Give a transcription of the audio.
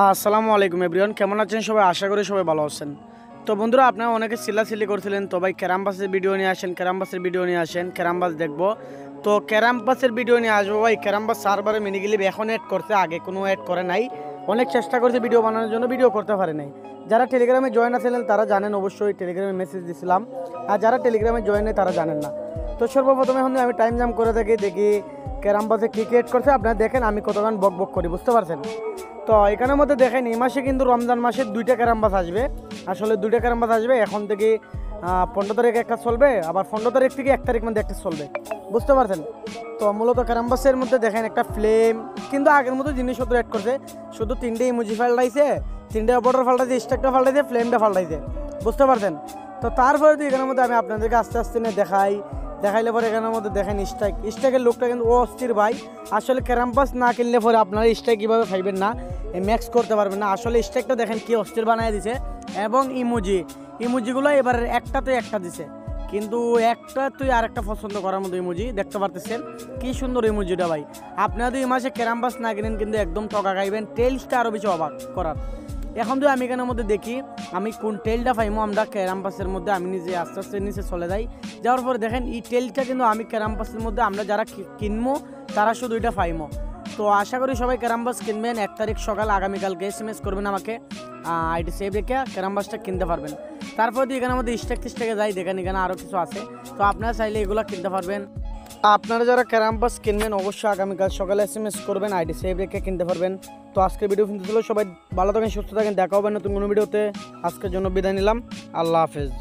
আসসালামু আলাইকুম এভরিওয়ান, কেমন আছেন সবাই? আশা করি সবাই ভালো আছেন। তো বন্ধুরা, আপনারা অনেকে চিল্লাচিল্লি করছিলেন তো ভাই ক্যারামবাসের ভিডিও নিয়ে আসেন, ক্যারামবাসের ভিডিও নিয়ে আসেন, ক্যারামবাস দেখবো। তো ক্যারামবাসের ভিডিও নিয়ে আসবো ভাই। ক্যারামবাস সার্ভারে মিনিগিলিপ এখন অ্যাড করছে, আগে কোনো অ্যাড করে নাই। অনেক চেষ্টা করছে ভিডিও বানানোর জন্য, ভিডিও করতে পারে নাই। যারা টেলিগ্রামে জয়েন আছিলেন তারা জানেন, অবশ্যই টেলিগ্রামে মেসেজ দিয়েছিলাম। আর যারা টেলিগ্রামে জয়েন নেই তারা জানেন না। তো সর্বপ্রথমে এখন আমি টাইম জাম করে দেখি ক্যারামবাসে কী অ্যাড করছে। আপনারা দেখেন আমি কতক্ষণ বক বক করি, বুঝতে পারছেন? তো এখানের মধ্যে দেখেন এই মাসে কিন্তু রমজান মাসে 2টা ক্যারামবাস আসবে। আসলে 2টা ক্যারামবাস আসবে এখন থেকে। 15 তারিখ একটা চলবে, আবার 15 তারিখ থেকে 1 তারিখ মধ্যে একটা চলবে, বুঝতে পারছেন? তো মূলত ক্যারামবাসের মধ্যে দেখেন একটা ফ্লেম, কিন্তু আগের মতো জিনিসপত্র অ্যাড করছে। শুধু 3টে ইমোজি ফাল্টাইছে, 3টে বর্ডার ফাল্টাইছে, স্ট্যাকটা ফাল্টাইছে, ফ্লেমটা ফাল্টাইছে, বুঝতে পারছেন? তো তারপরে তো এখানের মধ্যে আমি আপনাদেরকে আস্তে আস্তে নিয়ে দেখাইলে পরে এখানের মধ্যে দেখেন স্ট্রাইকের লোকটা কিন্তু অস্থির ভাই। আসলে ক্যারামবাস না কিনলে পরে আপনারা স্ট্রাইক কীভাবে খাইবেন না, ম্যাক্স করতে পারবেন না। আসলে স্ট্রাইকটা দেখেন কি অস্থির বানিয়ে দিছে। এবং ইমোজিগুলো এবার একটা তো একটা দিছে, কিন্তু একটা তুই আর একটা পছন্দ করার মতো ইমোজি দেখতে পারতেছেন। কি সুন্দর ইমোজিটা ভাই। আপনারা যদি এই মাসে ক্যারামবাস না কিনেন কিন্তু একদম টকা খাইবেন। টেলসটা আরও বেশি অবাক করার। এখন তো আমি এখানের মধ্যে দেখি আমি কোন টেলটা পাইমো। আমরা ক্যারামবাসের মধ্যে আমি নিজে আস্তে আস্তে নিচে চলে যাই, যাওয়ার পরে দেখেন এই টেলটা কিন্তু আমি ক্যারামবাসের মধ্যে আমরা যারা কিনবো তারা শুধু এটা পাইমো। তো আশা করি সবাই ক্যারামবাস কিনবেন। 1 তারিখ সকাল আগামীকালকে SMS করবেন আমাকে, আইডি সেভ রেখে ক্যারামবাসটা কিনতে পারবেন। তারপর দিয়ে এখানের মধ্যে স্টেকে যাই, দেখেন এখানে আরও কিছু আছে। তো আপনারা চাইলে এগুলো কিনতে পারবেন। আপনারা যারা ক্যারামবাস কিনবেন অবশ্যই আগামীকাল সকালে SMS করবেন, আইডি সেভ রেখে কিনতে পারবেন। তো আজকের ভিডিও কিন্তু ছিল, সবাই ভালো থাকেন, সুস্থ থাকেন, দেখা হবে নতুন কোনো ভিডিওতে। আজকের জন্য বিদায় নিলাম, আল্লাহ হাফেজ।